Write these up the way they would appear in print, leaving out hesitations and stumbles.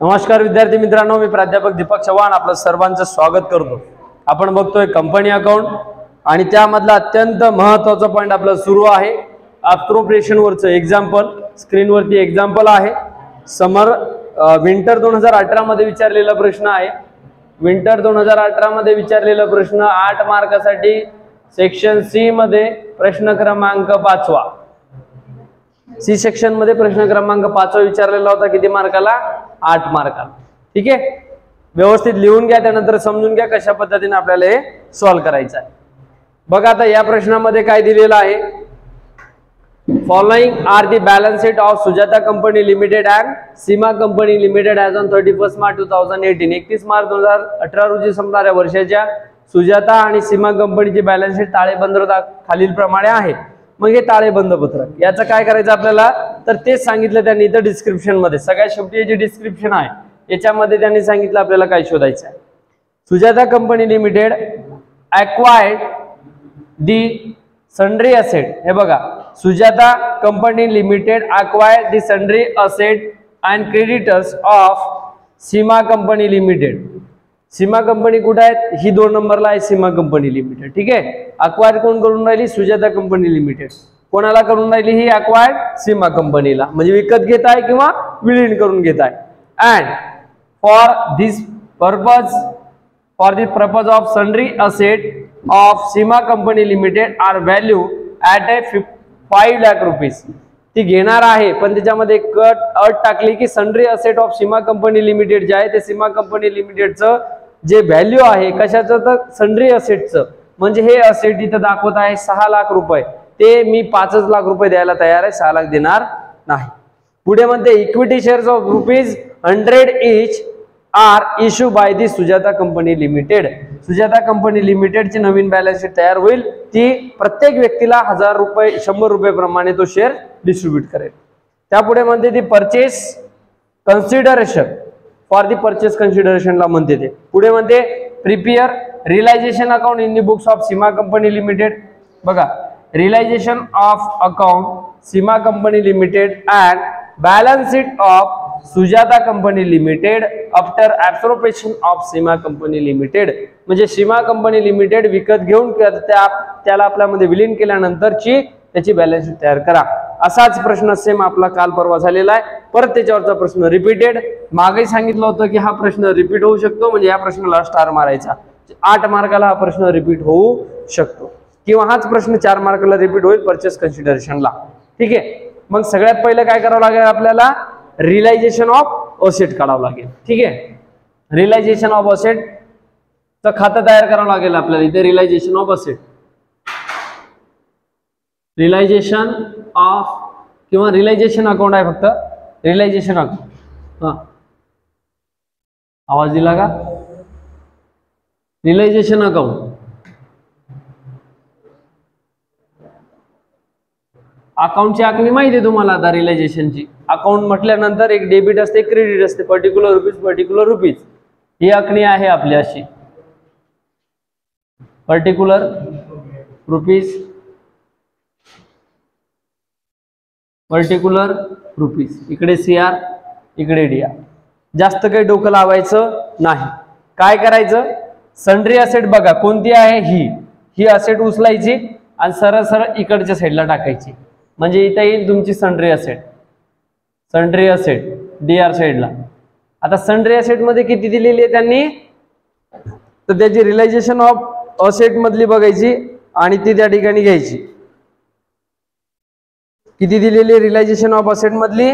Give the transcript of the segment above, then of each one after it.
नमस्कार विद्यार्थी मित्रांनो, मी प्राध्यापक दीपक चव्हाण आपलं सर्वांचं स्वागत करतो। आपण बघतोय कंपनी अकाउंट आणि त्यामधला अत्यंत महत्त्वाचा पॉइंट आपला सुरू आहे अप्रोप्रिएशन वरचं एक्झाम्पल। स्क्रीनवरती एक्झाम्पल आहे समर विंटर 2018 मध्ये विचारलेला प्रश्न आहे। विंटर 2018 मध्ये विचारलेला प्रश्न 8 मार्कासाठी सेक्शन सी मध्ये प्रश्न क्रमांक 5वा। सी सेक्शन मध्ये प्रश्न क्रमांक 5वा विचारलेला होता। किती मार्काला? 8 मार्काला। ठीक आहे, व्यवस्थित लिहून घ्या, त्यानंतर समजून घ्या कशा पद्धतीने आपल्याला हे सॉल्व्ह करायचं आहे। बघा आता या प्रश्नामध्ये काय दिलेलं आहे, following are the balance sheet of Sujata company limited and Seema company limited as on 31 March 2018। 31 March 2018 रोजी संपणाऱ्या वर्षाच्या सुजाता आणि सीमा कंपनीची बॅलन्स शीट ताळेबंद खालील प्रमाणे आहे। मग हे ताळेबंद पत्रक याचं काय करायचं आपल्याला, तर तेच सांगितलं त्यांनी इथं डिस्क्रिप्शन मध्ये। सगळ्यात शेवटी जे डिस्क्रिप्शन आहे याच्यामध्ये त्यांनी सांगितलं आपल्याला काय शोधायचं आहे। सुजाता कंपनी लिमिटेड ॲक्वायर्ड दी सन्ड्री असेट। हे बघा, Sujata company limited acquired the sundry asset and creditors of Seema company limited. Seema company कुठे आहे? ही 2 नंबरला आहे सीमा कंपनी लिमिटेड। ठीक आहे, अक्वायर कोण करून राहिली? Sujata company limited. कोणाला करून राहिली? ही अक्वायर्ड सीमा कंपनीला, म्हणजे विकत घेत आहे किंवा विलीन करून घेत आहे। And for the purpose of sundry asset of Seema company limited are value at a 5 lakh rupees. ती घेणार आहे, पण त्याच्यामध्ये एक अट टाकली की sundry asset of Seema company limited जे आहे ते सीमा कंपनी लिमिटेडचं जे व्हॅल्यू आहे कशाचं, तर सन्ड्री असेटचं, म्हणजे हे असेट इथं दाखवत आहे 6 लाख रुपये, ते मी 5 लाख रुपये द्यायला तयार आहे, 6 लाख देणार नाही। पुढे म्हणते equity shares of ₹100 each are issue by the Sujata company limited. Sujata company लिमिटेडची नवीन बॅलन्स शीट तयार होईल, ती प्रत्येक व्यक्तीला 1000 रुपये 100 रुपये प्रमाणे तो शेअर डिस्ट्रीब्यूट करेल। त्यापुढे म्हणते the purchase consideration for the purchase कन्सिडरेशनला म्हणते ते। पुढे म्हणते prepare realisation account in the books of Seema company limited. बघा, realisation of account Seema company limited and balance sheet of Sujata company limited after appropriation of Seema company limited. म्हणजे Seema company limited विकत घेऊन त्याला आपल्यामध्ये विलीन केल्यानंतरची त्याची बॅलन्स शीट तयार करा। असाच प्रश्न सेम आपला काल परवा झालेला आहे, परत त्याच्यावरचा प्रश्न रिपीटेड। मागे सांगितलं होतं की हा प्रश्न रिपीट होऊ शकतो, म्हणजे या प्रश्नाला स्टार मारायचा। 8 मार्काला हा प्रश्न रिपीट होऊ शकतो, किंवा हाच प्रश्न 4 मार्काला रिपीट होईल परचेस कन्सिडरेशनला। ठीक आहे, मग सगळ्यात पहिलं काय करावं लागेल आपल्याला, रियलायझेशन ऑफ असेट काढावं लागेल। ठीक आहे, रियलायझेशन ऑफ असेट चं खातं तयार करावं लागेल आपल्याला। इथे realisation of asset, realisation of किंवा रियलायझेशन अकाउंट आहे, फक्त रियलायझेशन अकाउंट। हा, आवाज दिला का? रियलायझेशन अकाउंट अकाउंटची आखणी माहिती आहे तुम्हाला आता। रियलायझेशनची अकाउंट म्हटल्यानंतर एक डेबिट असते, क्रेडिट असते, पर्टिक्युलर रुपीज ही आखणी आहे आपली अशी। पर्टिक्युलर रुपीज, पर्टिक्युलर रुपीज, इकडे CR इकडे DR। जास्त काही डोकं लावायचं नाही। काय करायचं, सन्ड्री असेट बघा कोणती आहे, ही असेट उचलायची आणि सरळ सरळ इकडच्या साईडला टाकायची, म्हणजे इथे येईल तुमची सन्ड्री असेट DR साईडला। आता सन्ड्री असेट मध्ये किती दिलेली आहे त्यांनी, तर त्याची रियलायझेशन ऑफ असेट मधली बघायची आणि ती त्या ठिकाणी घ्यायची। किती दिलेली रियलायझेशन ऑफ असेट मधली?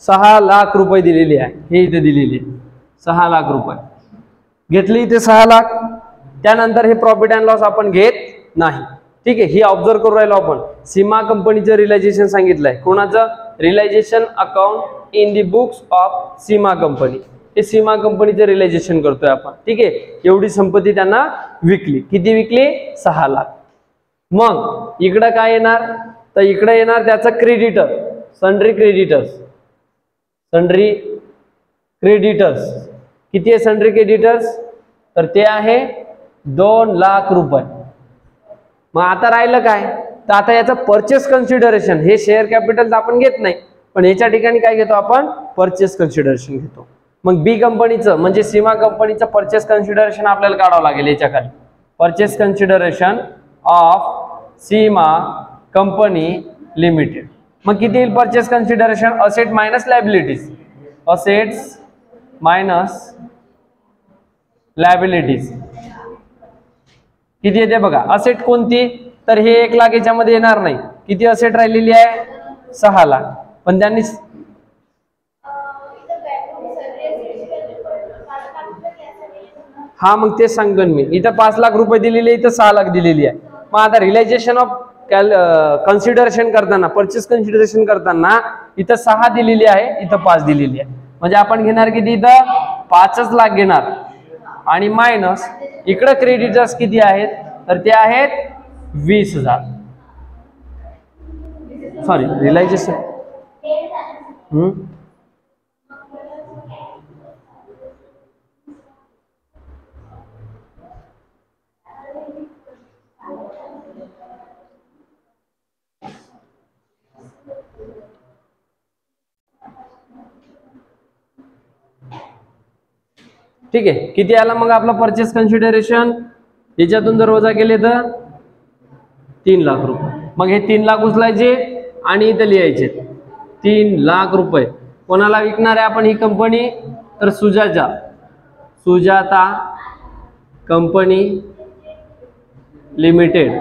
6 लाख रुपये दिलेली आहे, हे इथे दिलेली आहे 6 लाख रुपये घेतली इथे 6 लाख। त्यानंतर हे प्रॉफिट अँड लॉस आपण घेत नाही। ठीक आहे, ही ऑब्झर्व करू राहिलो आपण। सीमा कंपनीचं रियलायझेशन सांगितलंय, कोणाचं? Realisation account in the books of Seema company, हे सीमा कंपनीचं रियलायझेशन करतोय आपण। ठीक आहे, एवढी संपत्ती त्यांना विकली, किती विकली? 6 लाख। मग इकडं काय येणार, तर इकडे येणार त्याचं क्रेडिटर, सन्ड्री क्रेडिटर्स। किती आहे सन्ड्री क्रेडिटर्स? तर ते आहे 2 लाख रुपये। मग आता राहिलं काय, तर आता याचं परचेस कन्सिडरेशन, हे शेअर कॅपिटल आपण घेत नाही, पण याच्या ठिकाणी काय घेतो आपण, परचेस कन्सिडरेशन घेतो. मग बी कंपनीचं म्हणजे सीमा कंपनीचं परचेस कन्सिडरेशन आपल्याला काढावं लागेल याच्या खाली. Purchase consideration of Seema company limited. मग किती येईल purchase consideration, asset minus liabilities, assets minus liabilities किती येते बघा. असेट कोणती, तर हे 1 लाख याच्यामध्ये येणार नाही. किती असेट राहिलेली आहे, 6 लाख. पण त्यांनी हा मग तेच सांगतो मी, इथं 5 लाख रुपये दिलेली आहे, इथं 6 लाख दिलेली आहे. मग आता रिलायझेशन ऑफ कन्सिडरेशन करताना, परचेस कन्सिडरेशन करताना इथं 6 दिलेली आहे, इथं 5 दिलेली आहे. म्हणजे आपण घेणार किती, इथं 5 लाख घेणार. आणि मायनस इकडं क्रेडिटर्स किती आहेत, तर ते आहेत 20,000. सॉरी रिलायझेशन ठीक आहे. किती आला मग आपला परचेस कन्सिडरेशन, याच्यातून जर वजा केले तर 3 लाख रुपये. मग हे 3 लाख उचलायचे आणि इथं लिहायचे 3 लाख रुपये. कोणाला विकणार आहे आपण ही कंपनी, तर सुजाता कंपनी लिमिटेड.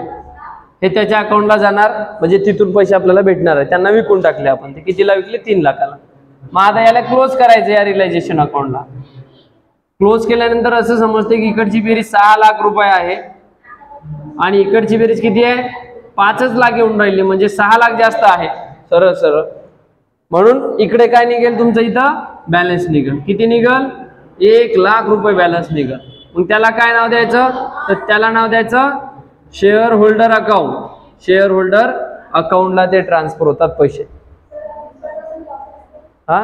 हे त्याच्या अकाउंटला जाणार, म्हणजे तिथून पैसे आपल्याला भेटणार आहे. त्यांना विकून टाकले आपण. ते कितीला विकले, 3 लाखाला. मग आता याला क्लोज करायचं या रिलायझेशन अकाउंटला. क्लोज केल्यानंतर असं समजते की इकडची बेरीज 6 लाख रुपये आहे आणि इकडची बेरीज किती आहे, 5 लाख येऊन राहिली, म्हणजे 6 लाख जास्त आहे सरळ सरळ. म्हणून इकडे काय निघेल तुमचं, इथं बॅलन्स निघेल. किती निघेल, 1 लाख रुपये बॅलन्स निघेल. मग त्याला काय नाव द्यायचं, तर त्याला नाव द्यायचं share holder account. Share holder अकाउंटला ते ट्रान्सफर होतात पैसे. हा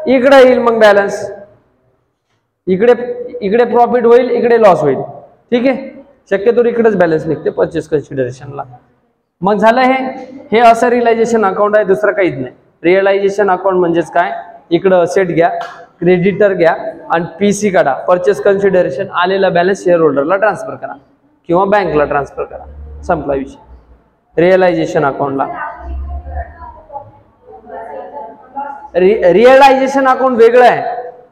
इकडे येईल मग बॅलन्स, इकडे प्रॉफिट होईल, इकडे लॉस होईल. ठीक आहे. शक्यतो इकडेच बॅलन्स निघते परचेस कन्सिडरेशनला. मग झालं हे असं रिअलायझेशन अकाउंट आहे, दुसरं काहीच नाही. रिअलायझेशन अकाउंट म्हणजेच काय, इकडं असेट घ्या, क्रेडिटर घ्या आणि पीसी काढा. परचेस कन्सिडरेशन आलेला बॅलन्स शेअर होल्डरला ट्रान्सफर करा किंवा बँकला ट्रान्सफर करा. संपला विषय. रिअलायझेशन अकाउंटला रिअलायझेशन अकाउंट वेगळं आहे,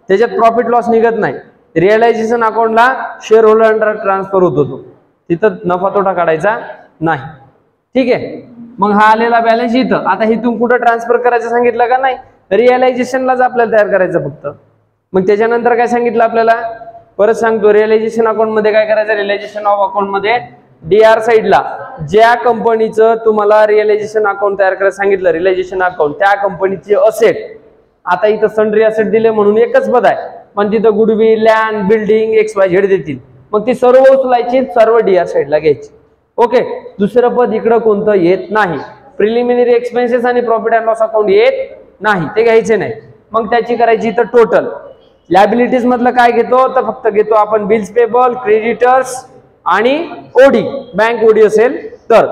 त्याच्यात प्रॉफिट लॉस निघत नाही. रिअलायझेशन अकाउंटला शेअर होल्डर ट्रान्सफर होत होतो, तिथं नफा तोटा काढायचा नाही. ठीक आहे. मग हा आलेला बॅलन्स इथं, आता इथून कुठं ट्रान्सफर करायचं सांगितलं का नाही, रिअलायझेशनलाच आपल्याला तयार करायचं फक्त. मग त्याच्यानंतर काय सांगितलं आपल्याला, परत सांगतो. रिअलायझेशन अकाउंट मध्ये काय करायचं, रिअलायझेशन ऑफ अकाउंट मध्ये डीआर साइडला ज्या कंपनीचं तुम्हाला रिअलायझेशन अकाउंट तयार करायला सांगितलं, रिअलायझेशन अकाउंट, त्या कंपनीचे असेट. आता इथं सन्ड्री असेट दिले म्हणून एकच पद आहे, पण तिथं गुडविल, लँड, बिल्डिंग, XYZ देतील. मग ती सर्व उचलायची, सर्व डीआर साइडला घ्यायची. ओके. दुसरं पद इकडं कोणतं येत नाही. प्रिलिमिनरी एक्सपेन्सेस आणि प्रॉफिट अँड लॉस अकाउंट येत नाही, ते घ्यायचे नाही. मग त्याची करायची तर टोटल. लायबिलिटीज मधलं काय घेतो, तर फक्त घेतो आपण बिल्स पेबल, क्रेडिटर्स आणि ओडी, बँक ओडी असेल तर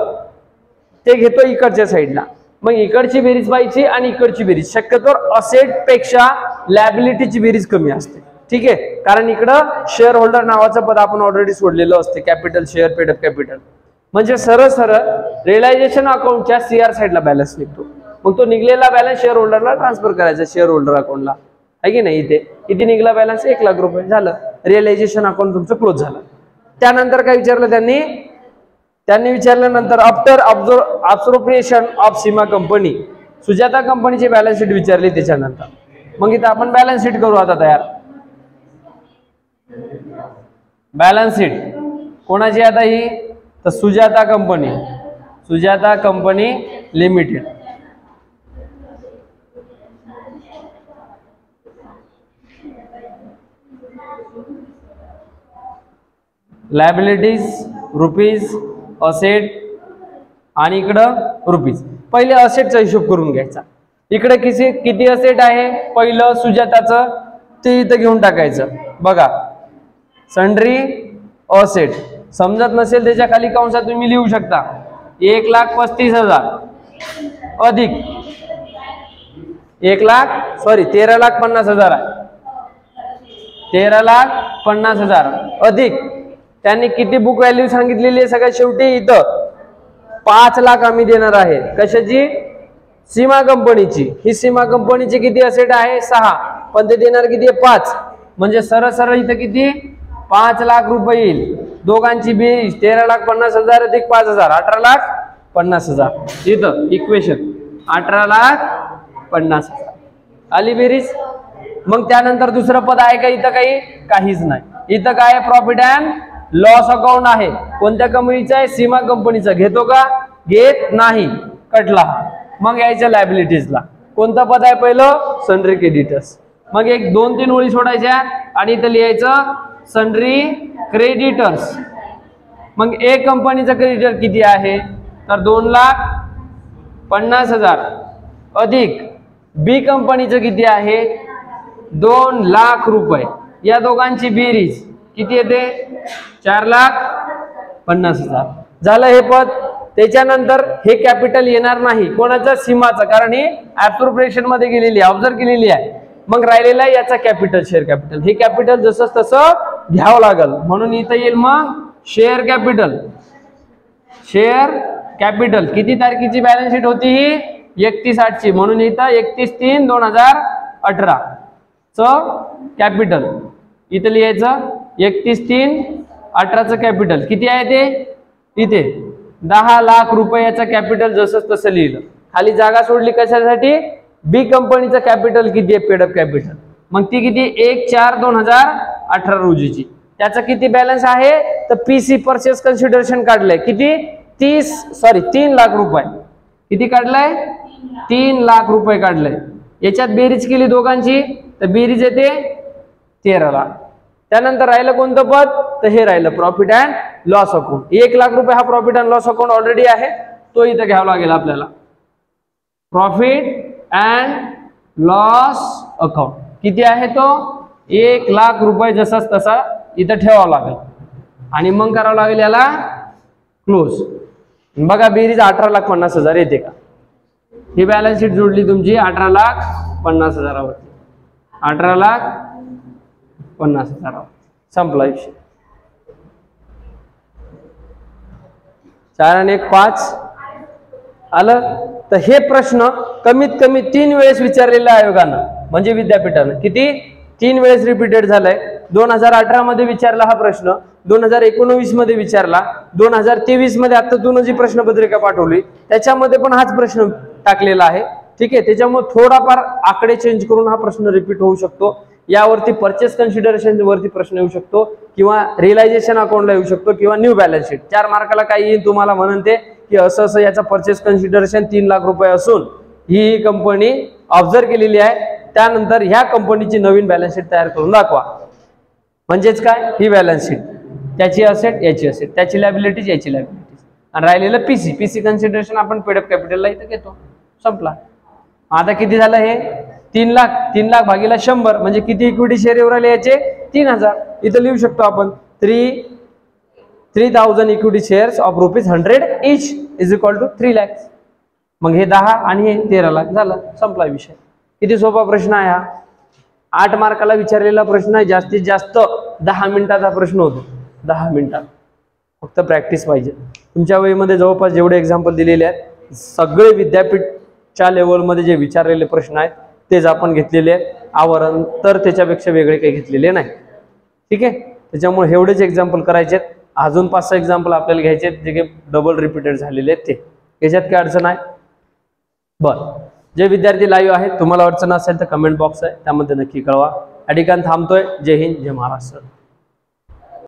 ते घेतो इकडच्या साईडला. मग इकडची बेरीज पाहिजे आणि इकडची बेरीज. शक्यतो असेट पेक्षा लायबिलिटीची बेरीज कमी असते. ठीक आहे. कारण इकडं शेअर होल्डर नावाचं पद आपण ऑलरेडी सोडलेलं असते, capital share paid up capital. म्हणजे सरळ सरळ रिअलायझेशन अकाउंटच्या CR साईडला बॅलन्स निघतो. मग तो निघलेला बॅलन्स शेअर होल्डरला ट्रान्सफर करायचा, शेअर होल्डर अकाउंटला आहे की नाही. इथे किती निघला बॅलन्स, 1 लाख रुपये. झालं, रिअलायझेशन अकाउंट तुमचं क्लोज झालं. त्यानंतर काय विचारलं त्यांनी विचारल्यानंतर after absorption of Seema company, Sujata कंपनीची बॅलन्स शीट विचारली. त्याच्यानंतर मग इथं आपण बॅलन्स शीट करू आता तयार. बॅलन्स शीट कोणाची आता ही, तर Sujata company limited. Liabilities rupees, asset आणि इकडं रुपीज. पहिले असेटचा हिशोब करून घ्यायचा. इकडे किती असेट आहे, पहिलं सुजाताचं ते इथं घेऊन टाकायचं. बघा, सन्ड्री असेट. समजत नसेल त्याच्या खाली कंसात तुम्ही लिहू शकता 1,35,000. अधिक 13,50,000 आहे, 13,50,000 अधिक त्यांनी किती बुक व्हॅल्यू सांगितलेली आहे सगळ्यात शेवटी इथं 5 लाख आम्ही देणार आहे. कशाची? सीमा कंपनीची. ही सीमा कंपनीची किती असेट आहे? 6, पण ते देणार किती आहे? 5. म्हणजे सरळ सरळ इथं किती? 5 लाख रुपये येईल. दोघांची बेरीज 13,50,000 अधिक 5,000 18,50,000. इथं इक्वेशन 18,50,000 आली बेरीज. मग त्यानंतर दुसरं पद आहे का इथं? काहीच नाही. इथं काय? प्रॉफिट अँड लॉस अकाउंट आहे. कोणत्या कंपनीचा आहे? सीमा कंपनीचा. घेतो का? घेत नाही, कटला. मग यायचं लायबिलिटीजला. कोणतं पद आहे पहिलं? Sundry creditors. मग एक 2-3 ओळी सोडायच्या आणि इथं लिहायचं सन्ड्री क्रेडिटर्स. मग ए कंपनीचा क्रेडिटर किती आहे? तर 2,50,000 अधिक बी कंपनीचं किती आहे? 2 लाख रुपये. या दोघांची बेरीज किती येते? 4,50,000 झालं हे पद. त्याच्यानंतर हे कॅपिटल येणार नाही. कोणाचं? सीमाचं, कारण ही ऍप्रोप्रिएशन मध्ये गेलेली आहे, ऑब्झर्व केलेली आहे. मग राहिलेला आहे याचा कॅपिटल, शेअर कॅपिटल. हे कॅपिटल जसं तसं घ्यावं लागल, म्हणून इथं येईल मग शेअर कॅपिटल. शेअर कॅपिटल किती तारखेची बॅलन्स शीट होती? ही 31/8ची, म्हणून इथं 31/3/2018 च कॅपिटल इथं लिहायचं. 31/3/18 चं कॅपिटल किती आहे ते? इथे 10 लाख रुपयाचं कॅपिटल जसं तसं लिहिलं. खाली जागा सोडली कशासाठी? बी कंपनीचं कॅपिटल किती आहे? Paid up capital. मग ती किती? 1/4/2018 रोजीची. त्याचा किती बॅलन्स आहे? तर पीसी परचेस कन्सिडरेशन काढलंय. किती? 3 लाख रुपये. किती काढलंय? 3 लाख रुपये काढलंय. याच्यात बेरीज केली दोघांची तर बेरीज येते 13 लाख. त्यानंतर राहिलं कोणतं पद? तर हे राहिलं profit and loss account. 1 lakh रुपये हा profit and loss account already आहे, तो इथं घ्यावा लागेल आपल्याला. प्रॉफिट अँड लॉस अकाउंट किती आहे तो? 1 लाख रुपये जसाच तसा इथं ठेवावा लागेल आणि मग करावं लागेल याला क्लोज. बघा बेरीज 18,50,000 येते का? ही बॅलन्स शीट जोडली तुमची 18,50,000 वरती. 18,50,000 संपला विषय. 4 आणि 1 5 आलं. तर हे प्रश्न कमीत कमी 3 वेळेस विचारलेला आयोगानं, म्हणजे विद्यापीठानं. किती? 3 वेळेस रिपीटेड झालाय. 2018 मध्ये विचारला हा प्रश्न, 2019 मध्ये विचारला, 2023 मध्ये आता जी प्रश्नपत्रिका पाठवली त्याच्यामध्ये पण हाच प्रश्न टाकलेला आहे. ठीक आहे. त्याच्यामुळे थोडाफार आकडे चेंज करून हा प्रश्न रिपीट होऊ शकतो. यावरती परचेस कन्सिडरेशन वरती प्रश्न येऊ शकतो, किंवा रिअलायझेशन अकाउंटला येऊ शकतो, किंवा न्यू बॅलन्स शीट. 4 मार्काला काय येईल तुम्हाला म्हणते की असं असं याचा परचेस कन्सिडरेशन 3 लाख रुपये असून ही कंपनी ऑब्झर्व केलेली आहे, त्यानंतर ह्या कंपनीची नवीन बॅलन्स शीट तयार करून दाखवा. म्हणजेच काय? ही बॅलन्स शीट, त्याची असेट, याची असेट, त्याची लायबिलिटीज, याची लायबिलिटीज, आणि राहिलेलं पीसी कन्सिडरेशन आपण पेडअप कॅपिटलला इथं घेतो. संपला. आता किती झालं हे? 3 लाख. 3 लाख भागीला 100 म्हणजे किती इक्विटी शेअर येऊ राहिले याचे? 3,000. इथं लिहू शकतो आपण 3,000 equity shares of ₹100 each is equal to 3 lakh. मग हे 10 आणि हे 13 लाख झालं. संपला विषय. किती सोपा प्रश्न आहे हा. 8 मार्काला विचारलेला प्रश्न आहे. जास्तीत जास्त 10 मिनिटाचा प्रश्न होतो. 10 मिनिटात फक्त प्रॅक्टिस पाहिजे. तुमच्या वहीमध्ये जवळपास जेवढे एक्झाम्पल दिलेले आहेत सगळे विद्यापीठच्या लेवलमध्ये जे विचारलेले प्रश्न आहेत तेच आपण घेतलेले आहेत. आवरण तर त्याच्यापेक्षा वेगळे काही घेतलेले नाही. ठीक आहे. त्याच्यामुळे एवढेच एक्झाम्पल करायचे आहेत. अजून 5-6 एक्झाम्पल आपल्याला घ्यायचे आहेत जे काही डबल रिपीटेड झालेले आहेत ते. याच्यात काय अडचण आहे? बरं. जे विद्यार्थी लाईव्ह आहेत तुम्हाला अडचण असेल तर कमेंट बॉक्स आहे त्यामध्ये नक्की कळवा. या ठिकाणी थांबतोय. जय हिंद, जय महाराष्ट्र.